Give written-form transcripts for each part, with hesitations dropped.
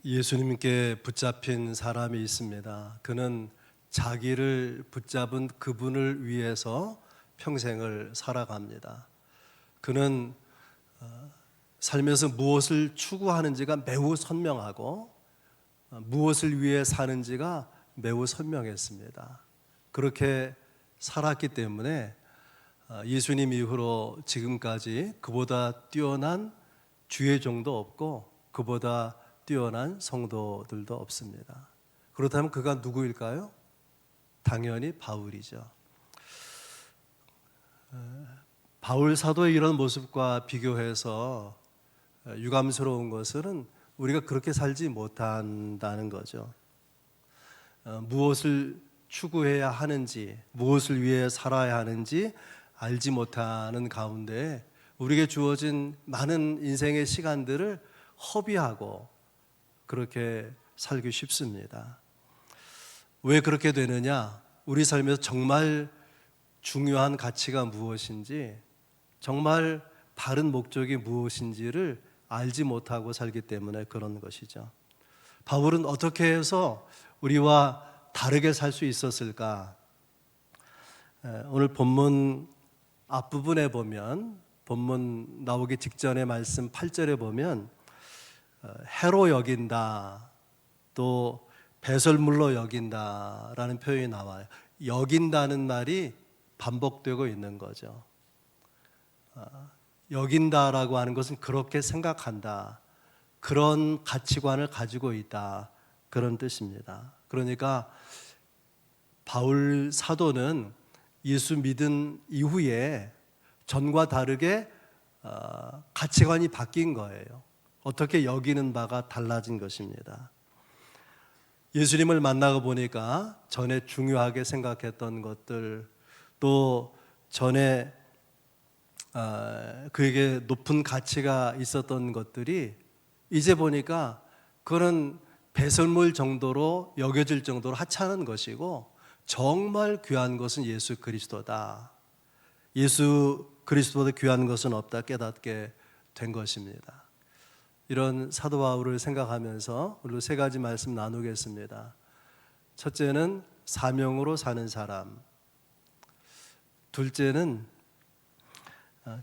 예수님께 붙잡힌 사람이 있습니다. 그는 자기를 붙잡은 그분을 위해서 평생을 살아갑니다. 그는 살면서 무엇을 추구하는지가 매우 선명하고 무엇을 위해 사는지가 매우 선명했습니다. 그렇게 살았기 때문에 예수님 이후로 지금까지 그보다 뛰어난 주의 종도 없고 그보다 뛰어난 성도들도 없습니다. 그렇다면 그가 누구일까요? 당연히 바울이죠. 바울 사도의 이런 모습과 비교해서 유감스러운 것은 우리가 그렇게 살지 못한다는 거죠. 무엇을 추구해야 하는지, 무엇을 위해 살아야 하는지 알지 못하는 가운데 우리에게 주어진 많은 인생의 시간들을 허비하고 그렇게 살기 쉽습니다. 왜 그렇게 되느냐? 우리 삶에서 정말 중요한 가치가 무엇인지, 정말 바른 목적이 무엇인지를 알지 못하고 살기 때문에 그런 것이죠. 바울은 어떻게 해서 우리와 다르게 살 수 있었을까? 오늘 본문 앞부분에 보면, 본문 나오기 직전의 말씀 8절에 보면 해로 여긴다, 또 배설물로 여긴다라는 표현이 나와요. 여긴다는 말이 반복되고 있는 거죠. 여긴다라고 하는 것은 그렇게 생각한다, 그런 가치관을 가지고 있다, 그런 뜻입니다. 그러니까 바울 사도는 예수 믿은 이후에 전과 다르게 가치관이 바뀐 거예요. 어떻게 여기는 바가 달라진 것입니다. 예수님을 만나고 보니까 전에 중요하게 생각했던 것들, 또 전에 그에게 높은 가치가 있었던 것들이 이제 보니까 그런 배설물 정도로 여겨질 정도로 하찮은 것이고 정말 귀한 것은 예수 그리스도다. 예수 그리스도보다 귀한 것은 없다 깨닫게 된 것입니다. 이런 사도 바울을 생각하면서 오늘 세 가지 말씀 나누겠습니다. 첫째는 사명으로 사는 사람, 둘째는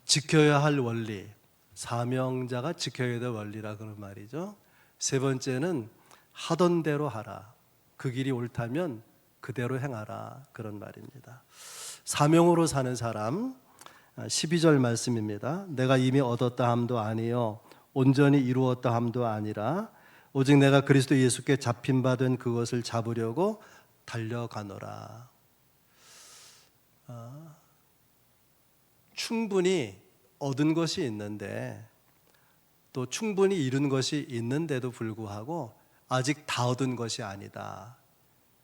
지켜야 할 원리, 사명자가 지켜야 될 원리라 그런 말이죠. 세 번째는 하던 대로 하라, 그 길이 옳다면 그대로 행하라, 그런 말입니다. 사명으로 사는 사람, 12절 말씀입니다. 내가 이미 얻었다 함도 아니요 온전히 이루었다 함도 아니라 오직 내가 그리스도 예수께 잡힌 바 된 그것을 잡으려고 달려가노라. 충분히 얻은 것이 있는데, 또 충분히 이룬 것이 있는데도 불구하고 아직 다 얻은 것이 아니다,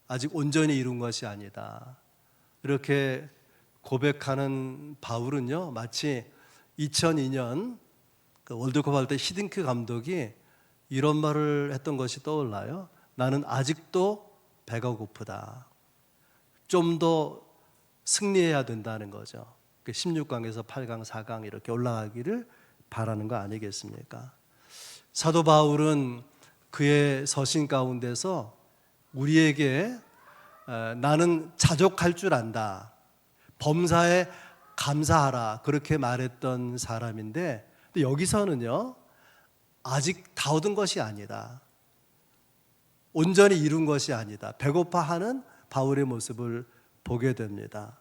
아직 온전히 이룬 것이 아니다, 이렇게 고백하는 바울은요, 마치 2002년 월드컵 할 때 히딩크 감독이 이런 말을 했던 것이 떠올라요. 나는 아직도 배가 고프다. 좀 더 승리해야 된다는 거죠. 16강에서 8강, 4강 이렇게 올라가기를 바라는 거 아니겠습니까? 사도 바울은 그의 서신 가운데서 우리에게 나는 자족할 줄 안다, 범사에 감사하라, 그렇게 말했던 사람인데, 여기서는요, 아직 다 얻은 것이 아니다, 온전히 이룬 것이 아니다, 배고파하는 바울의 모습을 보게 됩니다.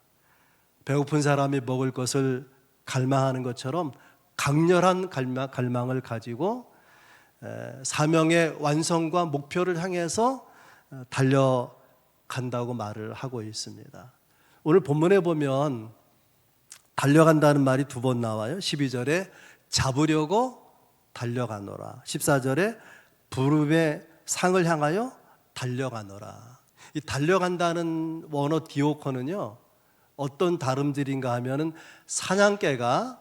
배고픈 사람이 먹을 것을 갈망하는 것처럼 강렬한 갈망을 가지고 사명의 완성과 목표를 향해서 달려간다고 말을 하고 있습니다. 오늘 본문에 보면 달려간다는 말이 두 번 나와요. 12절에 잡으려고 달려가노라, 14절에 부름의 상을 향하여 달려가노라. 이 달려간다는 원어 디오커는요, 어떤 다름질인가 하면은 사냥개가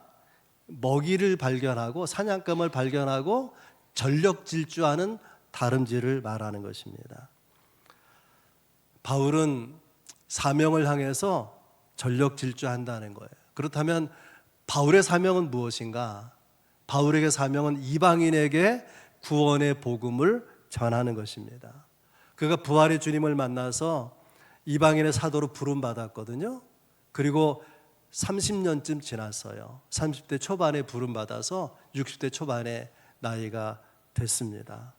먹이를 발견하고 사냥감을 발견하고 전력 질주하는 다름질을 말하는 것입니다. 바울은 사명을 향해서 전력 질주한다는 거예요. 그렇다면 바울의 사명은 무엇인가? 바울에게 사명은 이방인에게 구원의 복음을 전하는 것입니다. 그가 부활의 주님을 만나서 이방인의 사도로 부름받았거든요. 그리고 30년쯤 지났어요. 30대 초반에 부름받아서 60대 초반에 나이가 됐습니다.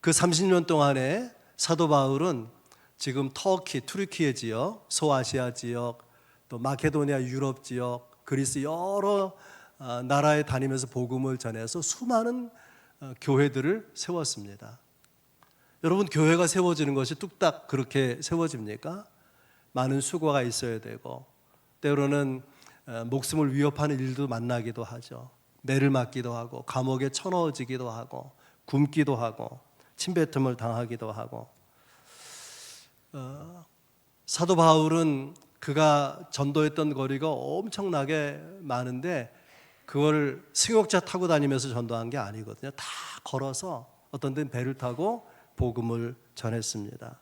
그 30년 동안에 사도 바울은 지금 터키, 투르키의 지역, 소아시아 지역, 또 마케도니아 유럽 지역, 그리스 여러 나라에 다니면서 복음을 전해서 수많은 교회들을 세웠습니다. 여러분, 교회가 세워지는 것이 뚝딱 그렇게 세워집니까? 많은 수고가 있어야 되고 때로는 목숨을 위협하는 일도 만나기도 하죠. 매를 맞기도 하고 감옥에 쳐넣어지기도 하고 굶기도 하고 침뱉음을 당하기도 하고. 사도 바울은 그가 전도했던 거리가 엄청나게 많은데 그걸 승용차 타고 다니면서 전도한 게 아니거든요. 다 걸어서 어떤 데는 배를 타고 복음을 전했습니다.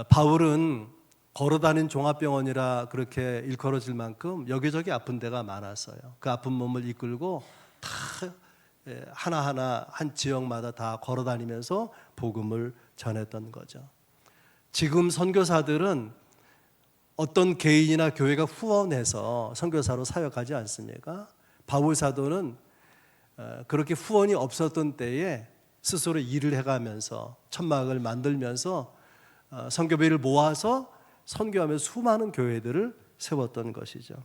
바울은 걸어다닌 종합병원이라 그렇게 일컬어질 만큼 여기저기 아픈 데가 많았어요. 그 아픈 몸을 이끌고 다 하나하나 한 지역마다 다 걸어다니면서 복음을 전했던 거죠. 지금 선교사들은 어떤 개인이나 교회가 후원해서 선교사로 사역하지 않습니까? 바울 사도는 그렇게 후원이 없었던 때에 스스로 일을 해가면서 천막을 만들면서 선교비를 모아서 선교하면서 수많은 교회들을 세웠던 것이죠.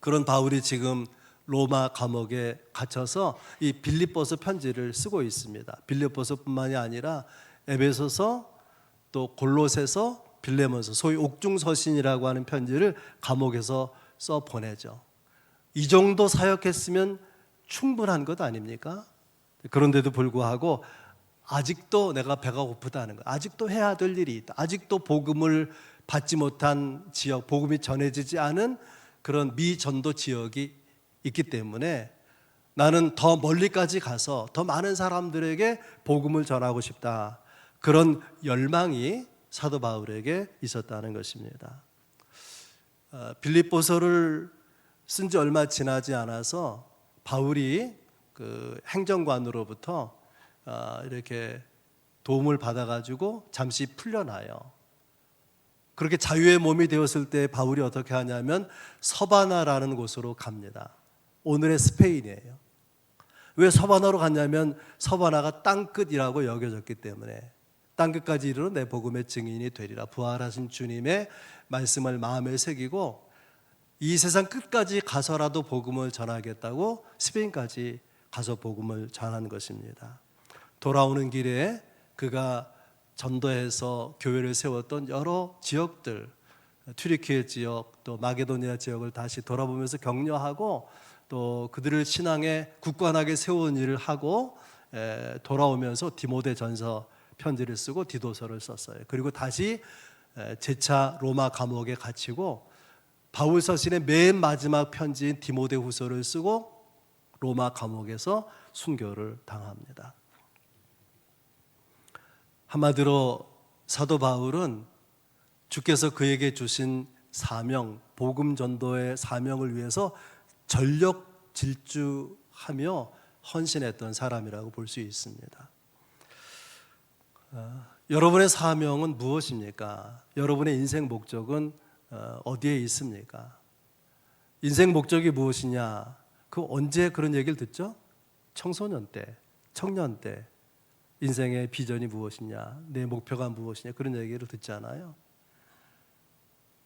그런 바울이 지금 로마 감옥에 갇혀서 이 빌립보서 편지를 쓰고 있습니다. 빌립보서뿐만이 아니라 에베소서, 또 골로새서, 빌레몬서, 소위 옥중서신이라고 하는 편지를 감옥에서 써 보내죠. 이 정도 사역했으면 충분한 것 아닙니까? 그런데도 불구하고 아직도 내가 배가 고프다는 거, 아직도 해야 될 일이 있다, 아직도 복음을 받지 못한 지역, 복음이 전해지지 않은 그런 미전도 지역이 있기 때문에 나는 더 멀리까지 가서 더 많은 사람들에게 복음을 전하고 싶다, 그런 열망이 사도 바울에게 있었다는 것입니다. 빌립보서를 쓴 지 얼마 지나지 않아서 바울이 그 행정관으로부터 이렇게 도움을 받아가지고 잠시 풀려나요. 그렇게 자유의 몸이 되었을 때 바울이 어떻게 하냐면 서바나라는 곳으로 갑니다. 오늘의 스페인이에요. 왜 서바나로 갔냐면 서바나가 땅끝이라고 여겨졌기 때문에 땅끝까지 이르러 내 복음의 증인이 되리라. 부활하신 주님의 말씀을 마음에 새기고 이 세상 끝까지 가서라도 복음을 전하겠다고 스페인까지 가서 복음을 전한 것입니다. 돌아오는 길에 그가 전도해서 교회를 세웠던 여러 지역들, 튀르키예 지역, 또 마게도니아 지역을 다시 돌아보면서 격려하고 또 그들을 신앙에 굳건하게 세운 일을 하고 돌아오면서 디모데전서 편지를 쓰고 디도서를 썼어요. 그리고 다시 재차 로마 감옥에 갇히고 바울 서신의 맨 마지막 편지인 디모데후서를 쓰고 로마 감옥에서 순교를 당합니다. 한마디로 사도 바울은 주께서 그에게 주신 사명, 복음 전도의 사명을 위해서 전력 질주하며 헌신했던 사람이라고 볼 수 있습니다. 여러분의 사명은 무엇입니까? 여러분의 인생 목적은 어디에 있습니까? 인생 목적이 무엇이냐? 그 언제 그런 얘기를 듣죠? 청소년 때, 청년 때 인생의 비전이 무엇이냐, 내 목표가 무엇이냐, 그런 얘기를 듣잖아요.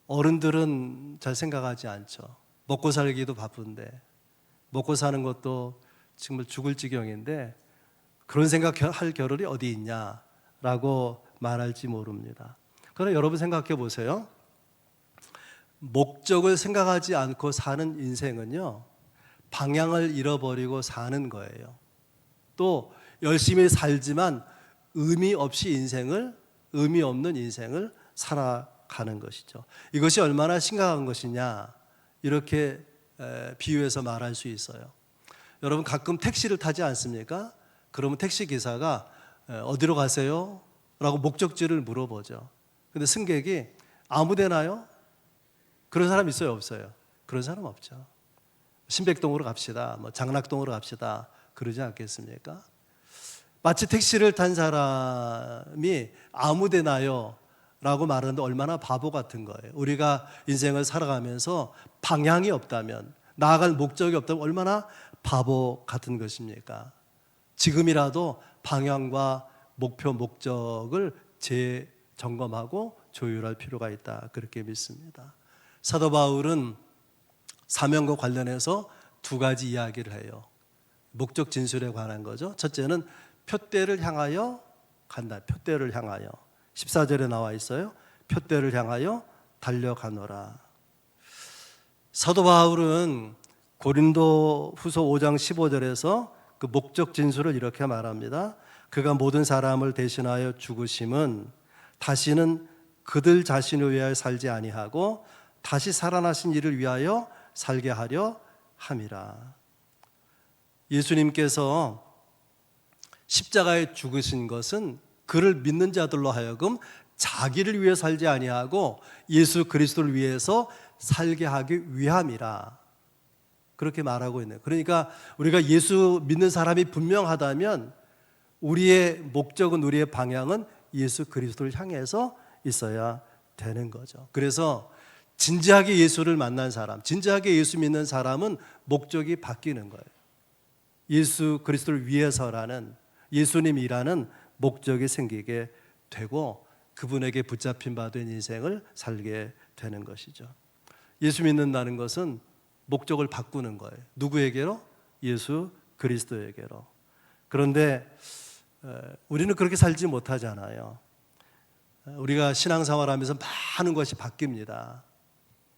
어른들은 잘 생각하지 않죠. 먹고 살기도 바쁜데, 먹고 사는 것도 정말 죽을 지경인데 그런 생각할 겨를이 어디 있냐라고 말할지 모릅니다. 그러나 여러분 생각해 보세요. 목적을 생각하지 않고 사는 인생은요, 방향을 잃어버리고 사는 거예요. 또 열심히 살지만 의미 없는 인생을 살아가는 것이죠. 이것이 얼마나 심각한 것이냐, 이렇게 비유해서 말할 수 있어요. 여러분 가끔 택시를 타지 않습니까? 그러면 택시 기사가 어디로 가세요? 라고 목적지를 물어보죠. 근데 승객이 아무 데나요? 그런 사람 있어요, 없어요? 그런 사람 없죠. 신백동으로 갑시다, 장락동으로 갑시다, 그러지 않겠습니까? 마치 택시를 탄 사람이 아무 데나요 라고 말하는데 얼마나 바보 같은 거예요. 우리가 인생을 살아가면서 방향이 없다면, 나아갈 목적이 없다면 얼마나 바보 같은 것입니까? 지금이라도 방향과 목표, 목적을 재점검하고 조율할 필요가 있다, 그렇게 믿습니다. 사도 바울은 사명과 관련해서 두 가지 이야기를 해요. 목적 진술에 관한 거죠. 첫째는 표대를 향하여 간다. 표대를 향하여. 14절에 나와 있어요. 표대를 향하여 달려가노라. 사도 바울은 고린도 후서 5장 15절에서 그 목적 진술을 이렇게 말합니다. 그가 모든 사람을 대신하여 죽으심은 다시는 그들 자신을 위하여 살지 아니하고 다시 살아나신 이를 위하여 살게 하려 함이라. 예수님께서 십자가에 죽으신 것은 그를 믿는 자들로 하여금 자기를 위해 살지 아니하고 예수 그리스도를 위해서 살게 하기 위함이라, 그렇게 말하고 있네요. 그러니까 우리가 예수 믿는 사람이 분명하다면 우리의 목적은, 우리의 방향은 예수 그리스도를 향해서 있어야 되는 거죠. 그래서 진지하게 예수를 만난 사람, 진지하게 예수 믿는 사람은 목적이 바뀌는 거예요. 예수 그리스도를 위해서라는, 예수님이라는 목적이 생기게 되고 그분에게 붙잡힌 바 된 인생을 살게 되는 것이죠. 예수 믿는다는 것은 목적을 바꾸는 거예요. 누구에게로? 예수 그리스도에게로. 그런데 우리는 그렇게 살지 못하잖아요. 우리가 신앙생활하면서 많은 것이 바뀝니다.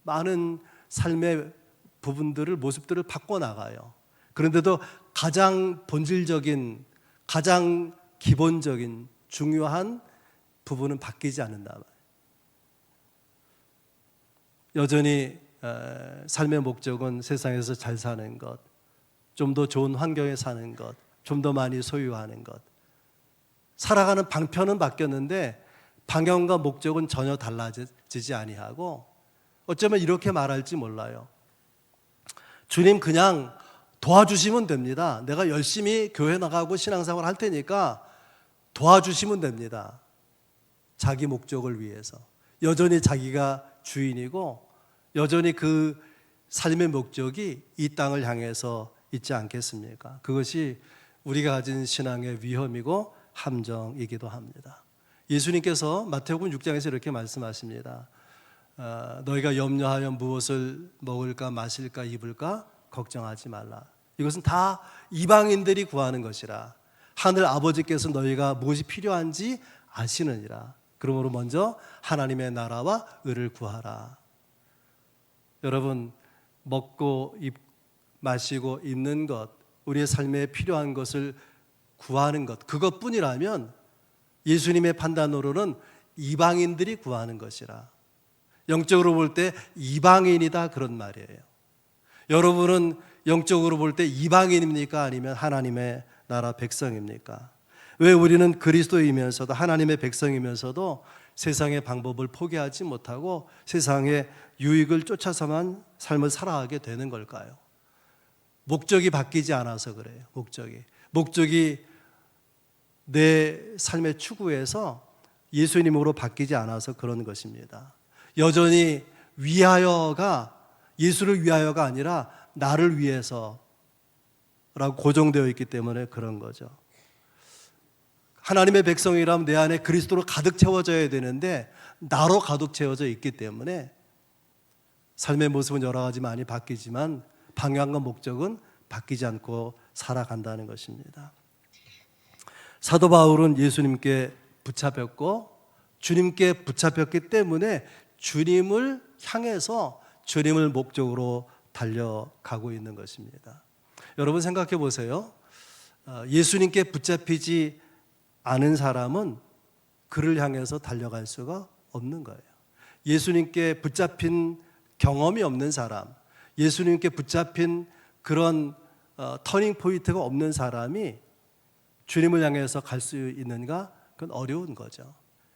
많은 삶의 부분들을, 모습들을 바꿔나가요. 그런데도 가장 본질적인, 가장 기본적인 중요한 부분은 바뀌지 않는다. 여전히 삶의 목적은 세상에서 잘 사는 것, 좀 더 좋은 환경에 사는 것, 좀 더 많이 소유하는 것. 살아가는 방편은 바뀌었는데 방향과 목적은 전혀 달라지지 아니하고, 어쩌면 이렇게 말할지 몰라요. 주님 그냥 도와주시면 됩니다. 내가 열심히 교회 나가고 신앙생활 할 테니까 도와주시면 됩니다. 자기 목적을 위해서. 여전히 자기가 주인이고 여전히 그 삶의 목적이 이 땅을 향해서 있지 않겠습니까? 그것이 우리가 가진 신앙의 위험이고 함정이기도 합니다. 예수님께서 마태복음 6장에서 이렇게 말씀하십니다. 너희가 염려하여 무엇을 먹을까 마실까 입을까 걱정하지 말라. 이것은 다 이방인들이 구하는 것이라. 하늘 아버지께서 너희가 무엇이 필요한지 아시느니라. 그러므로 먼저 하나님의 나라와 의를 구하라. 여러분, 먹고 마시고 입는 것, 우리의 삶에 필요한 것을 구하는 것, 그것뿐이라면 예수님의 판단으로는 이방인들이 구하는 것이라. 영적으로 볼 때 이방인이다, 그런 말이에요. 여러분은 영적으로 볼 때 이방인입니까? 아니면 하나님의 나라 백성입니까? 왜 우리는 그리스도이면서도, 하나님의 백성이면서도 세상의 방법을 포기하지 못하고 세상의 유익을 쫓아서만 삶을 살아가게 되는 걸까요? 목적이 바뀌지 않아서 그래요. 목적이 내 삶의 추구에서 예수님으로 바뀌지 않아서 그런 것입니다. 여전히 위하여가, 예수를 위하여가 아니라 나를 위해서라고 고정되어 있기 때문에 그런 거죠. 하나님의 백성이라면 내 안에 그리스도로 가득 채워져야 되는데 나로 가득 채워져 있기 때문에 삶의 모습은 여러 가지 많이 바뀌지만 방향과 목적은 바뀌지 않고 살아간다는 것입니다. 사도 바울은 예수님께 붙잡혔고 주님께 붙잡혔기 때문에 주님을 향해서 주님을 목적으로 달려가고 있는 것입니다. 여러분 생각해 보세요. 예수님께 붙잡히지 않은 사람은 그를 향해서 달려갈 수가 없는 거예요. 예수님께 붙잡힌 경험이 없는 사람, 예수님께 붙잡힌 그런 터닝 포인트가 없는 사람이 주님을 향해서 갈 수 있는가? 그건 어려운 거죠.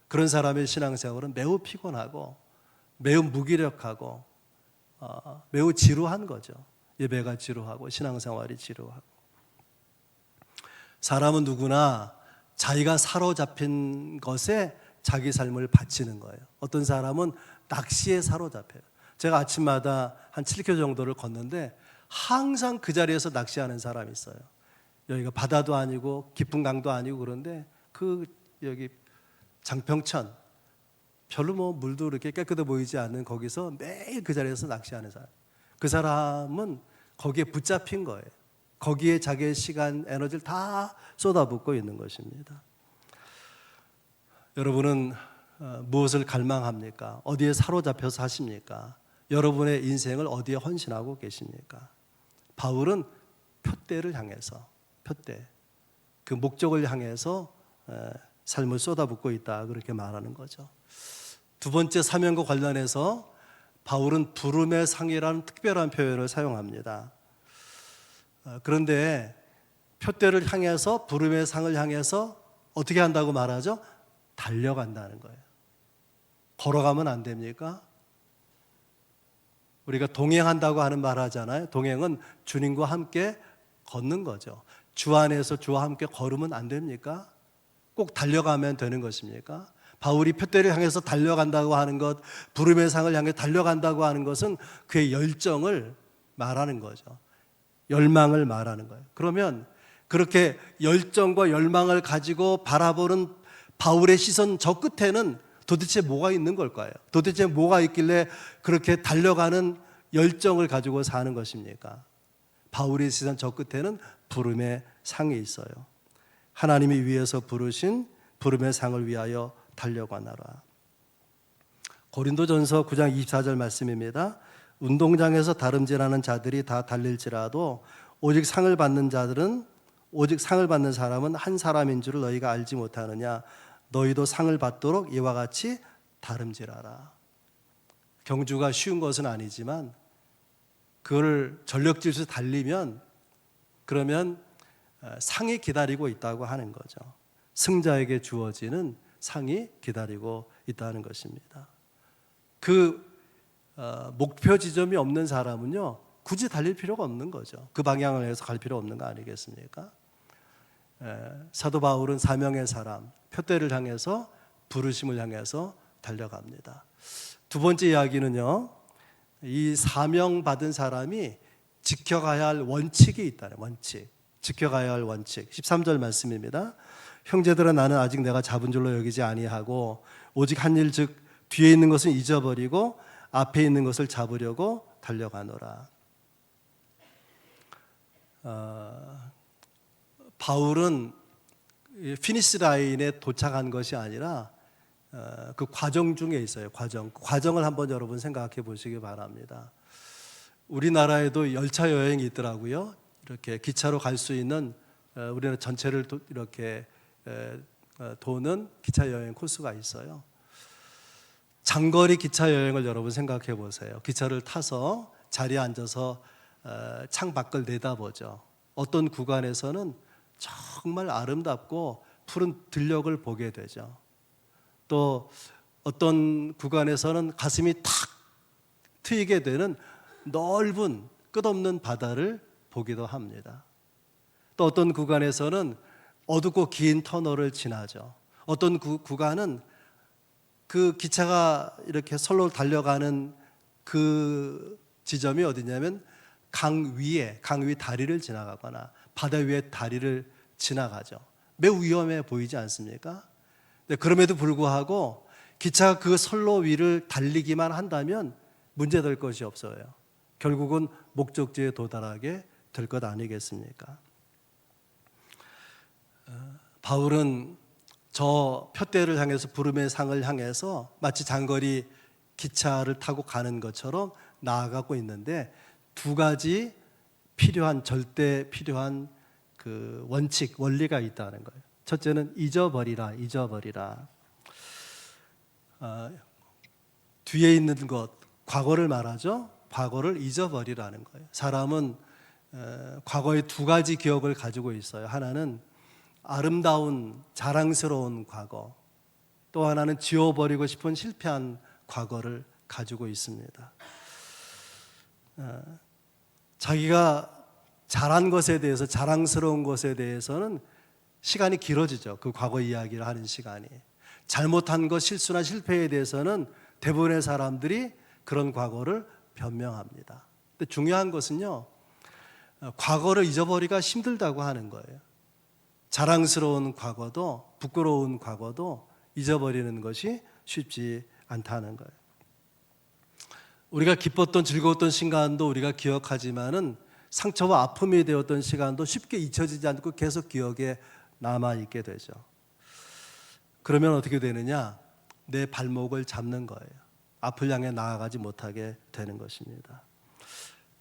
그런 사람의 신앙생활은 매우 피곤하고 매우 무기력하고 매우 지루한 거죠. 예배가 지루하고 신앙생활이 지루하고. 사람은 누구나 자기가 사로잡힌 것에 자기 삶을 바치는 거예요. 어떤 사람은 낚시에 사로잡혀요. 제가 아침마다 한 7km 정도를 걷는데 항상 그 자리에서 낚시하는 사람이 있어요. 여기가 바다도 아니고 깊은 강도 아니고 그런데 여기 장평천 별로 물도 이렇게 깨끗해 보이지 않는 거기서 매일 그 자리에서 낚시하는 사람. 그 사람은 거기에 붙잡힌 거예요. 거기에 자기의 시간, 에너지를 다 쏟아붓고 있는 것입니다. 여러분은 무엇을 갈망합니까? 어디에 사로잡혀서 사십니까? 여러분의 인생을 어디에 헌신하고 계십니까? 바울은 표대를 향해서, 그 목적을 향해서 삶을 쏟아붓고 있다, 그렇게 말하는 거죠. 두 번째 사명과 관련해서 바울은 부름의 상이라는 특별한 표현을 사용합니다. 그런데 표대를 향해서, 부름의 상을 향해서 어떻게 한다고 말하죠? 달려간다는 거예요. 걸어가면 안 됩니까? 우리가 동행한다고 하는 말 하잖아요. 동행은 주님과 함께 걷는 거죠. 주 안에서 주와 함께 걸으면 안 됩니까? 꼭 달려가면 되는 것입니까? 바울이 표대를 향해서 달려간다고 하는 것, 부름의 상을 향해 달려간다고 하는 것은 그의 열정을 말하는 거죠. 열망을 말하는 거예요. 그러면 그렇게 열정과 열망을 가지고 바라보는 바울의 시선 저 끝에는 도대체 뭐가 있는 걸까요? 도대체 뭐가 있길래 그렇게 달려가는 열정을 가지고 사는 것입니까? 바울의 시선 저 끝에는 부름의 상이 있어요. 하나님이 위에서 부르신 부름의 상을 위하여 달려가나라. 고린도전서 9장 24절 말씀입니다. 운동장에서 다름질하는 자들이 다 달릴지라도 오직 상을 받는 사람은 한 사람인 줄을 너희가 알지 못하느냐. 너희도 상을 받도록 이와 같이 다름질하라. 경주가 쉬운 것은 아니지만 그걸 전력질서 달리면 그러면 상이 기다리고 있다고 하는 거죠. 승자에게 주어지는 상이 기다리고 있다는 것입니다. 목표 지점이 없는 사람은요, 굳이 달릴 필요가 없는 거죠. 그 방향을 해서 갈 필요 없는 거 아니겠습니까? 사도 바울은 사명의 사람, 표대를 향해서, 부르심을 향해서 달려갑니다. 두 번째 이야기는요, 이 사명 받은 사람이 지켜가야 할 원칙이 있다는 원칙. 지켜가야 할 원칙. 13절 말씀입니다. 형제들아, 나는 아직 내가 잡은 줄로 여기지 아니하고 오직 한 일 즉 뒤에 있는 것은 잊어버리고 앞에 있는 것을 잡으려고 달려가노라. 바울은 피니시 라인에 도착한 것이 아니라 그 과정 중에 있어요. 과정을 한번 여러분 생각해 보시기 바랍니다. 우리나라에도 열차 여행이 있더라고요. 이렇게 기차로 갈 수 있는, 우리나라 전체를 이렇게 도는 기차 여행 코스가 있어요. 장거리 기차 여행을 여러분 생각해 보세요. 기차를 타서 자리에 앉아서 창 밖을 내다보죠. 어떤 구간에서는 정말 아름답고 푸른 들녘을 보게 되죠. 또 어떤 구간에서는 가슴이 탁 트이게 되는 넓은 끝없는 바다를 보기도 합니다. 또 어떤 구간에서는 어둡고 긴 터널을 지나죠. 어떤 구간은 그 기차가 이렇게 선로 달려가는 그 지점이 어디냐면 강 위 다리를 지나가거나 바다 위에 다리를 지나가죠. 매우 위험해 보이지 않습니까? 그럼에도 불구하고 기차가 그 선로 위를 달리기만 한다면 문제될 것이 없어요. 결국은 목적지에 도달하게 될 것 아니겠습니까? 바울은 저 표대를 향해서, 부름의 상을 향해서 마치 장거리 기차를 타고 가는 것처럼 나아가고 있는데 두 가지 절대 필요한 그 원리가 있다는 거예요. 첫째는 잊어버리라. 뒤에 있는 것, 과거를 말하죠. 과거를 잊어버리라는 거예요. 사람은 과거의 두 가지 기억을 가지고 있어요. 하나는 아름다운 자랑스러운 과거, 또 하나는 지워버리고 싶은 실패한 과거를 가지고 있습니다. 자기가 잘한 것에 대해서, 자랑스러운 것에 대해서는 시간이 길어지죠. 그 과거 이야기를 하는 시간이. 잘못한 것, 실수나 실패에 대해서는 대부분의 사람들이 그런 과거를 변명합니다. 근데 중요한 것은요, 과거를 잊어버리기가 힘들다고 하는 거예요. 자랑스러운 과거도, 부끄러운 과거도 잊어버리는 것이 쉽지 않다는 거예요. 우리가 기뻤던 즐거웠던 시간도 우리가 기억하지만은 상처와 아픔이 되었던 시간도 쉽게 잊혀지지 않고 계속 기억에 남아있게 되죠. 그러면 어떻게 되느냐? 내 발목을 잡는 거예요. 앞을 향해 나아가지 못하게 되는 것입니다.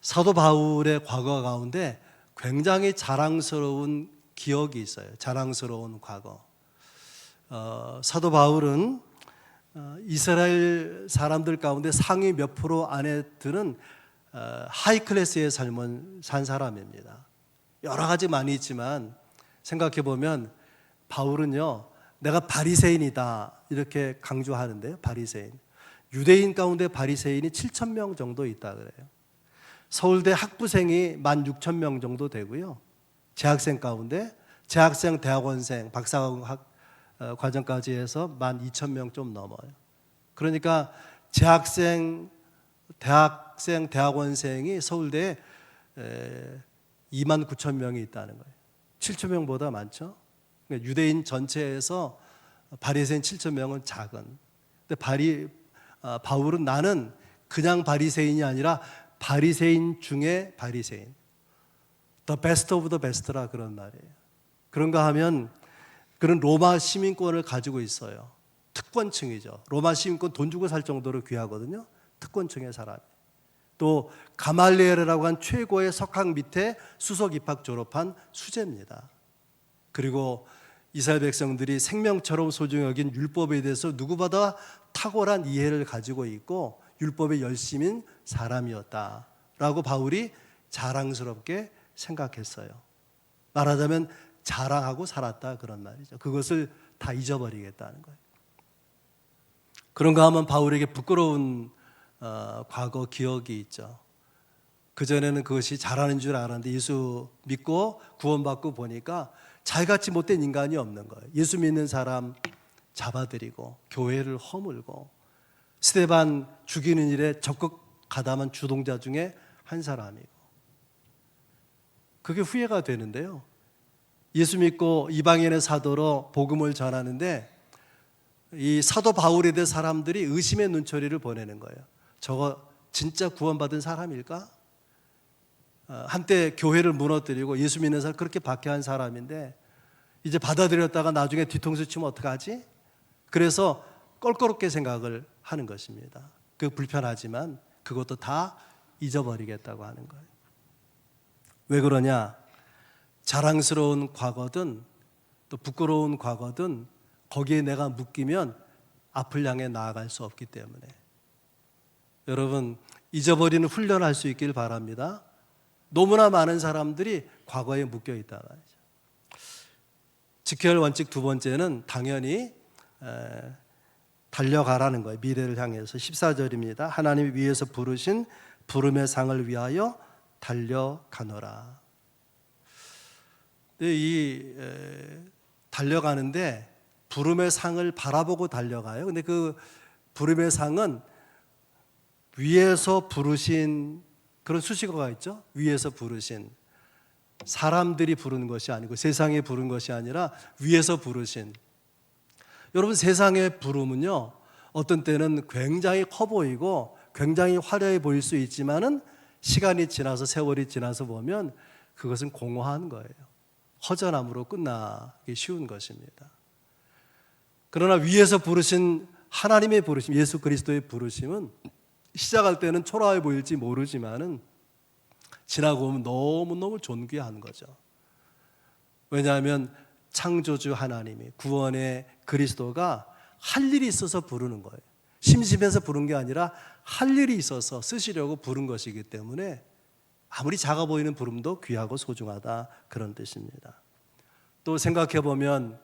사도 바울의 과거 가운데 굉장히 자랑스러운 기억이 있어요. 자랑스러운 과거. 사도 바울은 이스라엘 사람들 가운데 상위 몇 프로 안에 드는 하이 클래스의 삶을 산 사람입니다. 여러 가지 많이 있지만 생각해 보면 바울은요, 내가 바리새인이다 이렇게 강조하는데요. 바리새인. 유대인 가운데 바리새인이 7,000명 정도 있다 그래요. 서울대 학부생이 16,000명 정도 되고요. 재학생 가운데 재학생, 대학원생, 박사학 과정까지 해서 12,000명 좀 넘어요. 그러니까 재학생, 대학생, 대학원생이 서울대에 29,000명이 있다는 거예요. 7,000명보다 많죠. 그러니까 유대인 전체에서 바리새인 7,000명은 작은. 근데 바울은 나는 그냥 바리새인이 아니라 바리새인 중에 바리새인. The best of the best라 그런 말이에요. 그런가 하면 그런 로마 시민권을 가지고 있어요. 특권층이죠. 로마 시민권 돈 주고 살 정도로 귀하거든요. 특권층의 사람. 또 가말리엘이라고 한 최고의 석학 밑에 수석 입학 졸업한 수재입니다. 그리고 이스라엘 백성들이 생명처럼 소중히 여긴 율법에 대해서 누구보다 탁월한 이해를 가지고 있고 율법의 열심인 사람이었다라고 바울이 자랑스럽게 생각했어요. 말하자면 자랑하고 살았다 그런 말이죠. 그것을 다 잊어버리겠다는 거예요. 그런가 하면 바울에게 부끄러운 과거 기억이 있죠. 그전에는 그것이 잘하는 줄 알았는데 예수 믿고 구원받고 보니까 자기같이 못된 인간이 없는 거예요. 예수 믿는 사람 잡아들이고 교회를 허물고 스데반 죽이는 일에 적극 가담한 주동자 중에 한 사람이고, 그게 후회가 되는데요. 예수 믿고 이방인의 사도로 복음을 전하는데 이 사도 바울에 대해 사람들이 의심의 눈초리를 보내는 거예요. 저거 진짜 구원받은 사람일까? 한때 교회를 무너뜨리고 예수 믿는 사람 그렇게 박해한 사람인데 이제 받아들였다가 나중에 뒤통수 치면 어떡하지? 그래서 껄끄럽게 생각을 하는 것입니다. 그 불편하지만 그것도 다 잊어버리겠다고 하는 거예요. 왜 그러냐? 자랑스러운 과거든 또 부끄러운 과거든 거기에 내가 묶이면 앞을 향해 나아갈 수 없기 때문에 여러분 잊어버리는 훈련을 할 수 있길 바랍니다. 너무나 많은 사람들이 과거에 묶여 있다 말이죠. 지켜야 할 원칙 두 번째는 당연히 달려가라는 거예요. 미래를 향해서 14절입니다. 하나님이 위에서 부르신 부름의 상을 위하여 달려가노라. 이 달려가는데 부름의 상을 바라보고 달려가요. 근데 그 부름의 상은 위에서 부르신 그런 수식어가 있죠. 위에서 부르신, 사람들이 부르는 것이 아니고 세상에 부른 것이 아니라 위에서 부르신. 여러분 세상의 부름은요 어떤 때는 굉장히 커 보이고 굉장히 화려해 보일 수 있지만은 시간이 지나서 세월이 지나서 보면 그것은 공허한 거예요. 허전함으로 끝나기 쉬운 것입니다. 그러나 위에서 부르신 하나님의 부르심, 예수 그리스도의 부르심은 시작할 때는 초라해 보일지 모르지만은 지나고 보면 너무너무 존귀한 거죠. 왜냐하면 창조주 하나님이 구원의 그리스도가 할 일이 있어서 부르는 거예요. 심심해서 부른 게 아니라 할 일이 있어서 쓰시려고 부른 것이기 때문에 아무리 작아 보이는 부름도 귀하고 소중하다 그런 뜻입니다. 또 생각해 보면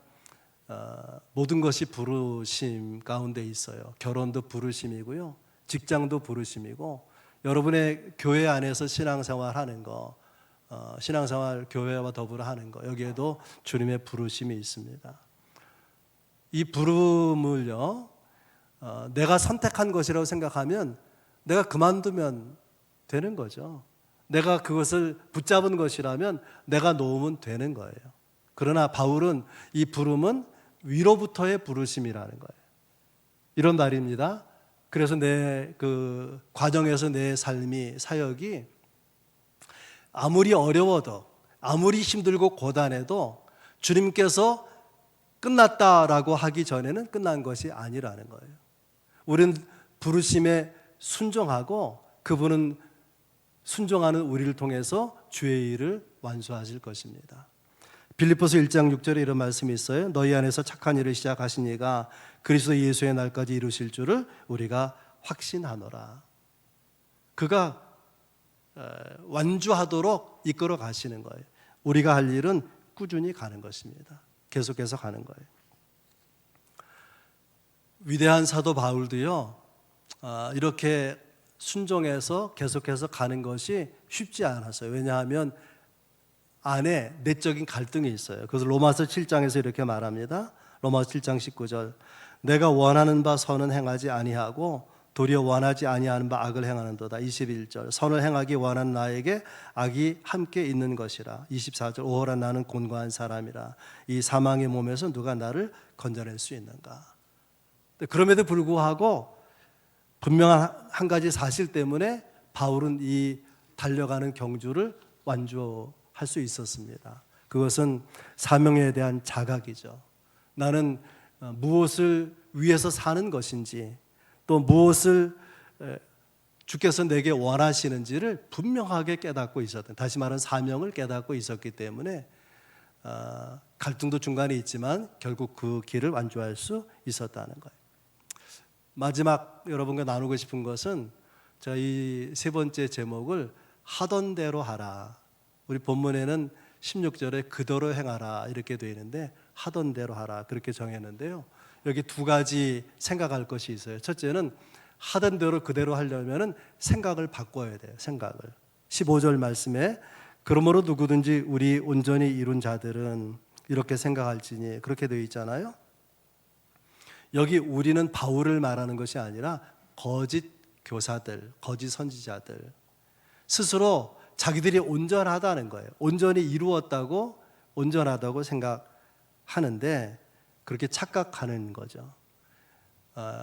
모든 것이 부르심 가운데 있어요. 결혼도 부르심이고요. 직장도 부르심이고 여러분의 교회 안에서 신앙생활 하는 거 신앙생활 교회와 더불어 하는 거, 여기에도 주님의 부르심이 있습니다. 이 부름을요, 내가 선택한 것이라고 생각하면 내가 그만두면 되는 거죠. 내가 그것을 붙잡은 것이라면 내가 놓으면 되는 거예요. 그러나 바울은 이 부름은 위로부터의 부르심이라는 거예요. 이런 말입니다. 그래서 내 그 과정에서 내 삶이, 사역이 아무리 어려워도, 아무리 힘들고 고단해도 주님께서 끝났다라고 하기 전에는 끝난 것이 아니라는 거예요. 우리는 부르심에 순종하고 그분은 순종하는 우리를 통해서 주의 일을 완수하실 것입니다. 빌립보서 1장 6절에 이런 말씀이 있어요. 너희 안에서 착한 일을 시작하신 이가 그리스도 예수의 날까지 이루실 줄을 우리가 확신하노라. 그가 완주하도록 이끌어 가시는 거예요. 우리가 할 일은 꾸준히 가는 것입니다. 계속해서 가는 거예요. 위대한 사도 바울도요, 이렇게 순종해서 계속해서 가는 것이 쉽지 않았어요. 왜냐하면 안에 내적인 갈등이 있어요. 그래서 로마서 7장에서 이렇게 말합니다. 로마서 7장 19절. 내가 원하는 바 선은 행하지 아니하고 도리어 원하지 아니하는 바 악을 행하는도다. 21절. 선을 행하기 원하는 나에게 악이 함께 있는 것이라. 24절. 오호라 나는 곤고한 사람이라. 이 사망의 몸에서 누가 나를 건져낼 수 있는가. 그럼에도 불구하고 분명한 한 가지 사실 때문에 바울은 이 달려가는 경주를 완주할 수 있었습니다. 그것은 사명에 대한 자각이죠. 나는 무엇을 위해서 사는 것인지, 또 무엇을 주께서 내게 원하시는지를 분명하게 깨닫고 있었던, 다시 말하면 사명을 깨닫고 있었기 때문에 갈등도 중간에 있지만 결국 그 길을 완주할 수 있었다는 거예요. 마지막 여러분과 나누고 싶은 것은 제가 이 세 번째 제목을 하던 대로 하라. 우리 본문에는 16절에 그대로 행하라 이렇게 되어 있는데 하던 대로 하라 그렇게 정했는데요. 여기 두 가지 생각할 것이 있어요. 첫째는 하던 대로 그대로 하려면 생각을 바꿔야 돼요. 생각을. 15절 말씀에 그러므로 누구든지 우리 온전히 이룬 자들은 이렇게 생각할지니 그렇게 되어 있잖아요. 여기 우리는 바울을 말하는 것이 아니라 거짓 교사들, 거짓 선지자들, 스스로 자기들이 온전하다는 거예요. 온전히 이루었다고, 온전하다고 생각하는데 그렇게 착각하는 거죠.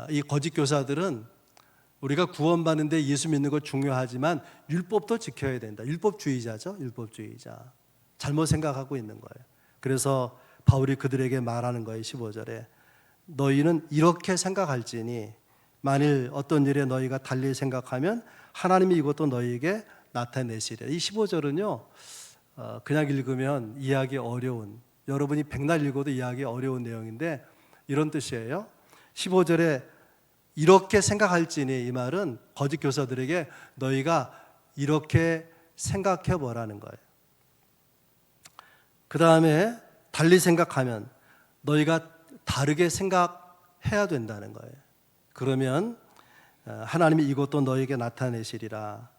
이 거짓 교사들은 우리가 구원받는데 예수 믿는 거 중요하지만 율법도 지켜야 된다. 율법주의자죠. 율법주의자. 잘못 생각하고 있는 거예요. 그래서 바울이 그들에게 말하는 거예요. 15절에 너희는 이렇게 생각할지니 만일 어떤 일에 너희가 달리 생각하면 하나님이 이것도 너희에게 나타내시리라. 이 15절은요 그냥 읽으면 이해하기 어려운, 여러분이 백날 읽어도 이해하기 어려운 내용인데 이런 뜻이에요. 15절에 이렇게 생각할지니, 이 말은 거짓 교사들에게 너희가 이렇게 생각해 보라는 거예요. 그 다음에 달리 생각하면 너희가 다르게 생각해야 된다는 거예요. 그러면 하나님이 이것도 너희에게 나타내시리라.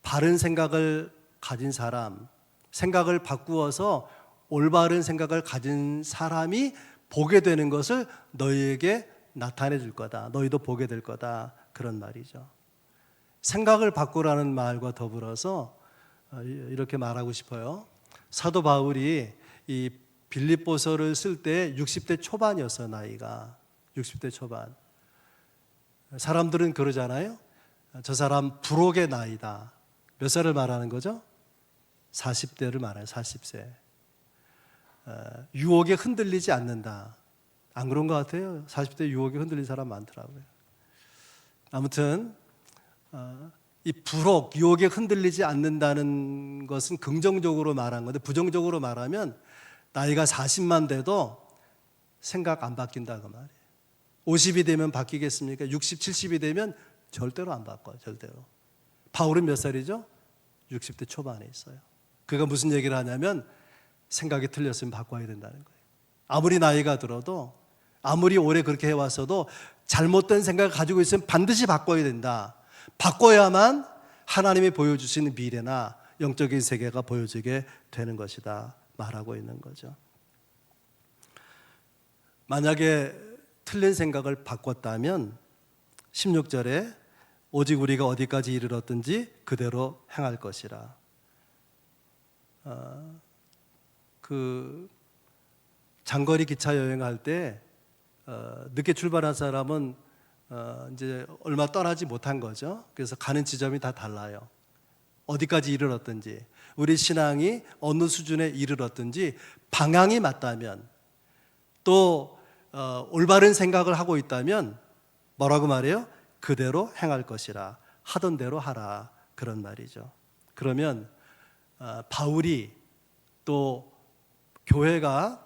바른 생각을 가진 사람, 생각을 바꾸어서 올바른 생각을 가진 사람이 보게 되는 것을 너희에게 나타내 줄 거다. 너희도 보게 될 거다. 그런 말이죠. 생각을 바꾸라는 말과 더불어서 이렇게 말하고 싶어요. 사도 바울이 이 빌립보서를 쓸 때 60대 초반이었어요. 나이가 60대 초반. 사람들은 그러잖아요. 저 사람 불혹의 나이다. 몇 살을 말하는 거죠? 40대를 말해요. 40세. 유혹에 흔들리지 않는다. 안 그런 것 같아요. 40대 유혹에 흔들린 사람 많더라고요. 아무튼 이 불혹, 유혹에 흔들리지 않는다는 것은 긍정적으로 말한 건데 부정적으로 말하면 나이가 40만 돼도 생각 안 바뀐다 그 말이에요. 50이 되면 바뀌겠습니까? 60, 70이 되면 절대로 안 바꿔요. 절대로. 바울은 몇 살이죠? 60대 초반에 있어요. 그가 무슨 얘기를 하냐면 생각이 틀렸으면 바꿔야 된다는 거예요. 아무리 나이가 들어도, 아무리 오래 그렇게 해왔어도 잘못된 생각을 가지고 있으면 반드시 바꿔야 된다. 바꿔야만 하나님이 보여주시는 미래나 영적인 세계가 보여지게 되는 것이다 말하고 있는 거죠. 만약에 틀린 생각을 바꿨다면 16절에 오직 우리가 어디까지 이르렀든지 그대로 행할 것이라. 그 장거리 기차 여행할 때 늦게 출발한 사람은 이제 얼마 떠나지 못한 거죠. 그래서 가는 지점이 다 달라요. 어디까지 이르렀든지, 우리 신앙이 어느 수준에 이르렀든지 방향이 맞다면, 또 올바른 생각을 하고 있다면 뭐라고 말해요? 그대로 행할 것이라. 하던 대로 하라, 그런 말이죠. 그러면 바울이 또 교회가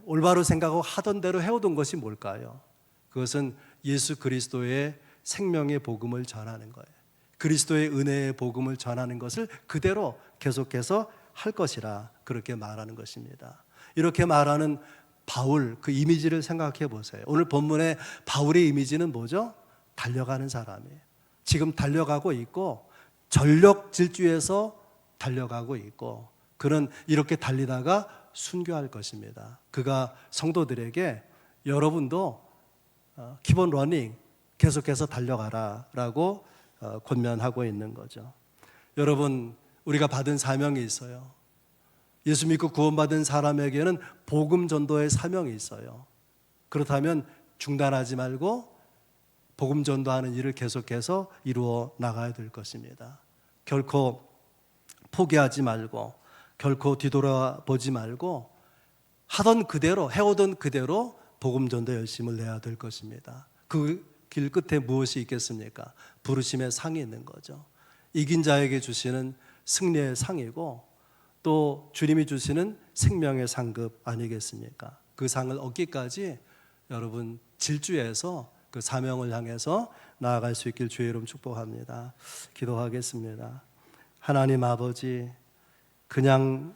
올바로 생각하고 하던 대로 해오던 것이 뭘까요? 그것은 예수 그리스도의 생명의 복음을 전하는 거예요. 그리스도의 은혜의 복음을 전하는 것을 그대로 계속해서 할 것이라, 그렇게 말하는 것입니다. 이렇게 말하는 바울, 그 이미지를 생각해 보세요. 오늘 본문의 바울의 이미지는 뭐죠? 달려가는 사람이에요. 지금 달려가고 있고 전력 질주에서 달려가고 있고, 그는 이렇게 달리다가 순교할 것입니다. 그가 성도들에게 여러분도 keep on running, 계속해서 달려가라 라고 권면하고 있는 거죠. 여러분, 우리가 받은 사명이 있어요. 예수 믿고 구원받은 사람에게는 복음 전도의 사명이 있어요. 그렇다면 중단하지 말고 복음 전도하는 일을 계속해서 이루어 나가야 될 것입니다. 결코 포기하지 말고, 결코 뒤돌아보지 말고 하던 그대로, 해오던 그대로 복음 전도 열심을 내야 될 것입니다. 그 길 끝에 무엇이 있겠습니까? 부르심의 상이 있는 거죠. 이긴 자에게 주시는 승리의 상이고, 또 주님이 주시는 생명의 상급 아니겠습니까? 그 상을 얻기까지 여러분 질주해서 그 사명을 향해서 나아갈 수 있길 주의 이름 축복합니다. 기도하겠습니다. 하나님 아버지, 그냥